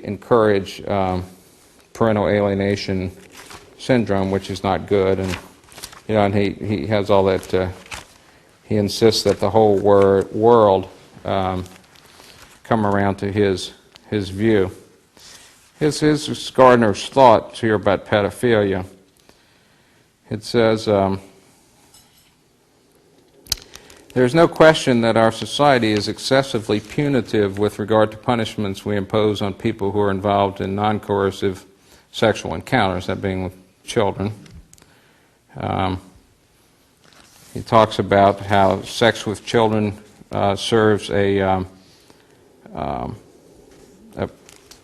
encourage parental alienation syndrome, which is not good, and and he has all that. He insists that the whole world come around to his view. His Gardner's thoughts here about pedophilia. It says, there's no question that our society is excessively punitive with regard to punishments we impose on people who are involved in non-coercive sexual encounters, that being with children. He talks about how sex with children serves a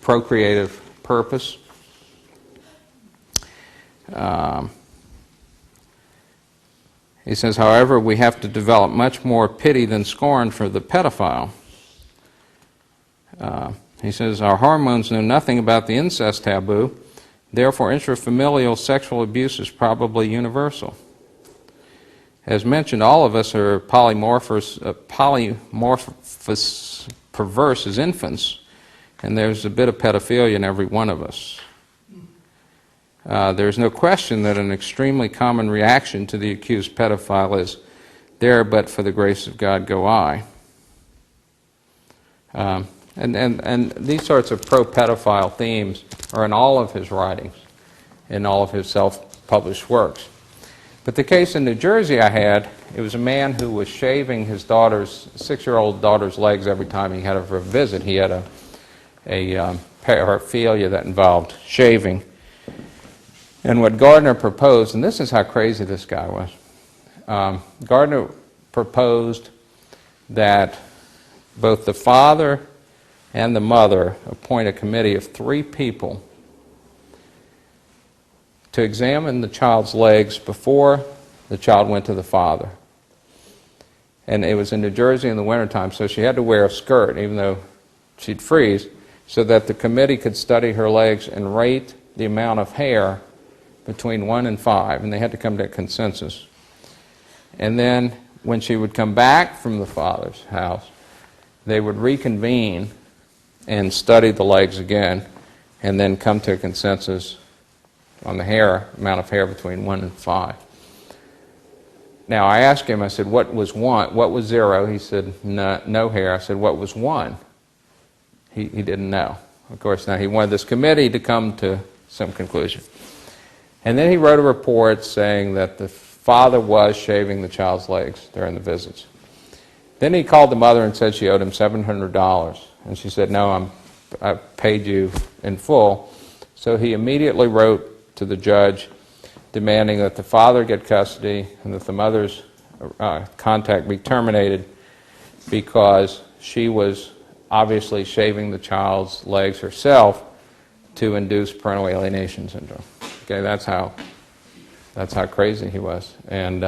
procreative purpose. He says, however, we have to develop much more pity than scorn for the pedophile. He says, our hormones know nothing about the incest taboo, therefore intrafamilial sexual abuse is probably universal. As mentioned, all of us are polymorphous perverse as infants, and there's a bit of pedophilia in every one of us. There's no question that an extremely common reaction to the accused pedophile is, there but for the grace of God go I. And these sorts of pro-pedophile themes are in all of his writings, in all of his self-published works. But the case in New Jersey I had, it was a man who was shaving his 6-year-old daughter's legs every time he had her for a visit. He had a paraphilia that involved shaving. And what Gardner proposed, and this is how crazy this guy was, Gardner proposed that both the father and the mother appoint a committee of 3 people to examine the child's legs before the child went to the father. And it was in New Jersey in the wintertime, so she had to wear a skirt, even though she'd freeze, so that the committee could study her legs and rate the amount of hair between 1 and 5, and they had to come to a consensus. And then when she would come back from the father's house, they would reconvene and study the legs again, and then come to a consensus on the amount of hair between 1 and 5. Now I asked him, I said, what was 1? What was 0? He said, no hair. I said, what was 1? He didn't know. Of course, now he wanted this committee to come to some conclusion. And then he wrote a report saying that the father was shaving the child's legs during the visits. Then he called the mother and said she owed him $700. And she said, no, I paid you in full. So he immediately wrote to the judge demanding that the father get custody and that the mother's contact be terminated because she was obviously shaving the child's legs herself to induce parental alienation syndrome. Okay, that's how crazy he was. And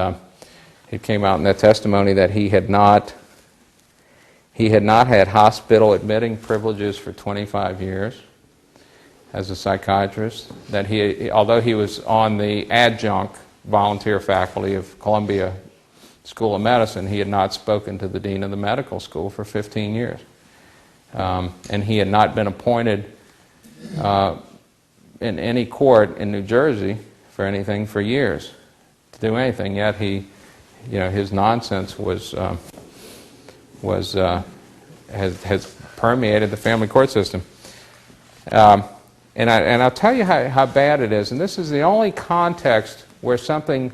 it came out in that testimony that he had not had hospital admitting privileges for 25 years as a psychiatrist, that although he was on the adjunct volunteer faculty of Columbia School of Medicine, he had not spoken to the dean of the medical school for 15 years. And he had not been appointed in any court in New Jersey for anything for years, to do anything, yet his nonsense has permeated the family court system. And I'll tell you how bad it is, and this is the only context where something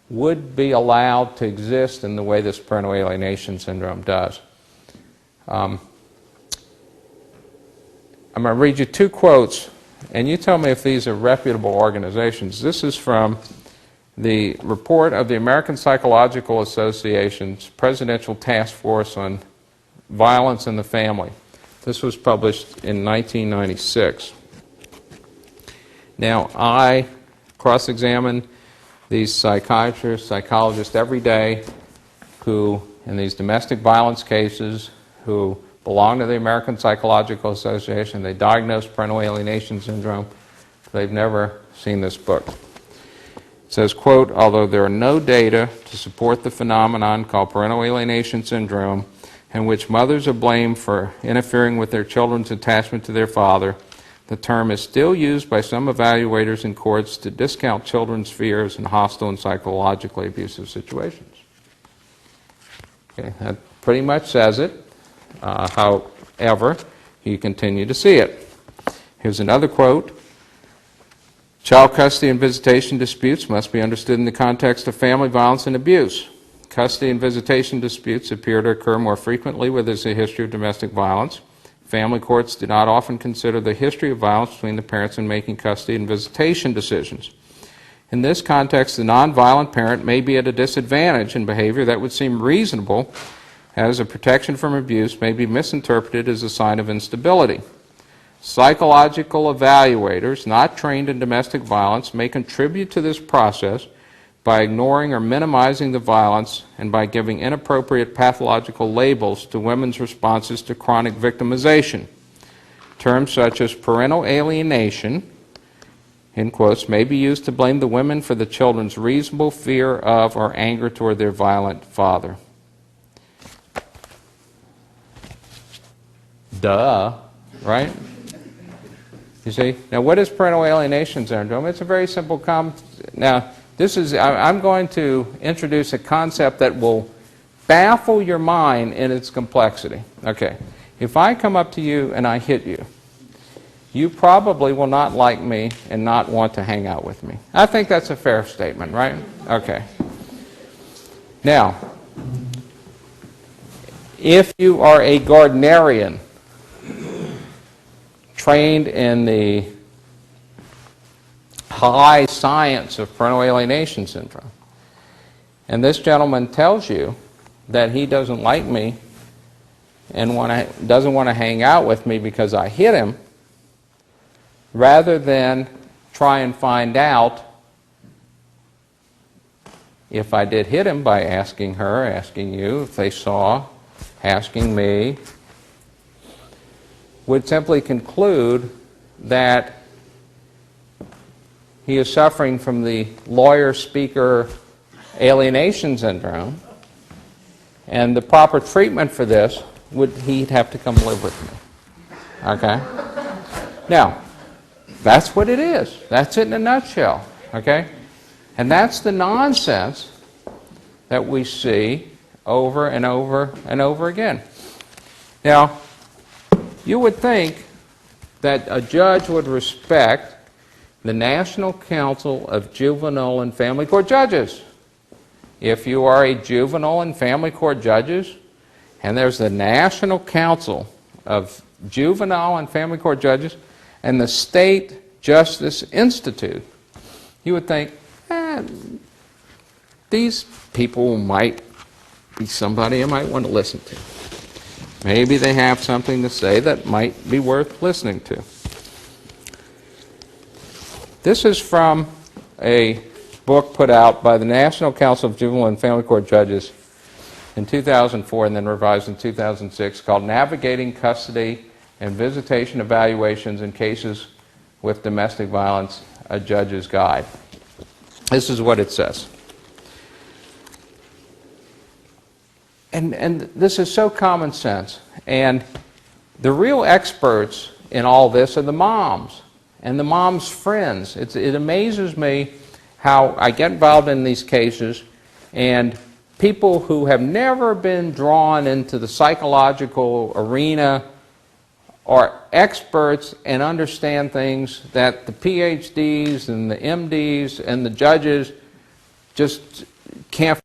would be allowed to exist in the way this parental alienation syndrome does. I'm going to read you 2 quotes, and you tell me if these are reputable organizations. This is from the report of the American Psychological Association's Presidential Task Force on Violence in the Family. This was published in 1996. Now, I cross-examine these psychiatrists, psychologists every day who, in these domestic violence cases, who belong to the American Psychological Association. They diagnose parental alienation syndrome. They've never seen this book. It says, quote, although there are no data to support the phenomenon called parental alienation syndrome, in which mothers are blamed for interfering with their children's attachment to their father, the term is still used by some evaluators in courts to discount children's fears in hostile and psychologically abusive situations. Okay, that pretty much says it. However, you continue to see it. Here's another quote. Child custody and visitation disputes must be understood in the context of family violence and abuse. Custody and visitation disputes appear to occur more frequently where there's a history of domestic violence. Family courts do not often consider the history of violence between the parents in making custody and visitation decisions. In this context, the nonviolent parent may be at a disadvantage in behavior that would seem reasonable, as a protection from abuse may be misinterpreted as a sign of instability. Psychological evaluators not trained in domestic violence may contribute to this process by ignoring or minimizing the violence and by giving inappropriate pathological labels to women's responses to chronic victimization. Terms such as parental alienation, in quotes, may be used to blame the women for the children's reasonable fear of or anger toward their violent father. Duh, right? You see? Now, what is parental alienation syndrome? It's a very simple Now, I'm going to introduce a concept that will baffle your mind in its complexity. Okay, if I come up to you and I hit you, you probably will not like me and not want to hang out with me. I think that's a fair statement, right? Okay. Now, if you are a Gardnerian, trained in the high science of parental alienation syndrome, and this gentleman tells you that he doesn't like me and doesn't want to hang out with me because I hit him, rather than try and find out if I did hit him by asking her, asking you, if they saw, asking me, would simply conclude that he is suffering from the lawyer-speaker alienation syndrome, and the proper treatment for this he'd have to come live with me. Okay? Now, that's what it is. That's it in a nutshell. Okay? And that's the nonsense that we see over and over and over again. Now, you would think that a judge would respect the National Council of Juvenile and Family Court Judges. If you are a juvenile and family court judges, and there's the National Council of Juvenile and Family Court Judges and the State Justice Institute, you would think, these people might be somebody I might want to listen to. Maybe they have something to say that might be worth listening to. This is from a book put out by the National Council of Juvenile and Family Court Judges in 2004 and then revised in 2006, called Navigating Custody and Visitation Evaluations in Cases with Domestic Violence, a Judge's Guide. This is what it says. And this is so common sense. And the real experts in all this are the moms and the moms' friends. It amazes me how I get involved in these cases, and people who have never been drawn into the psychological arena are experts and understand things that the PhDs and the MDs and the judges just can't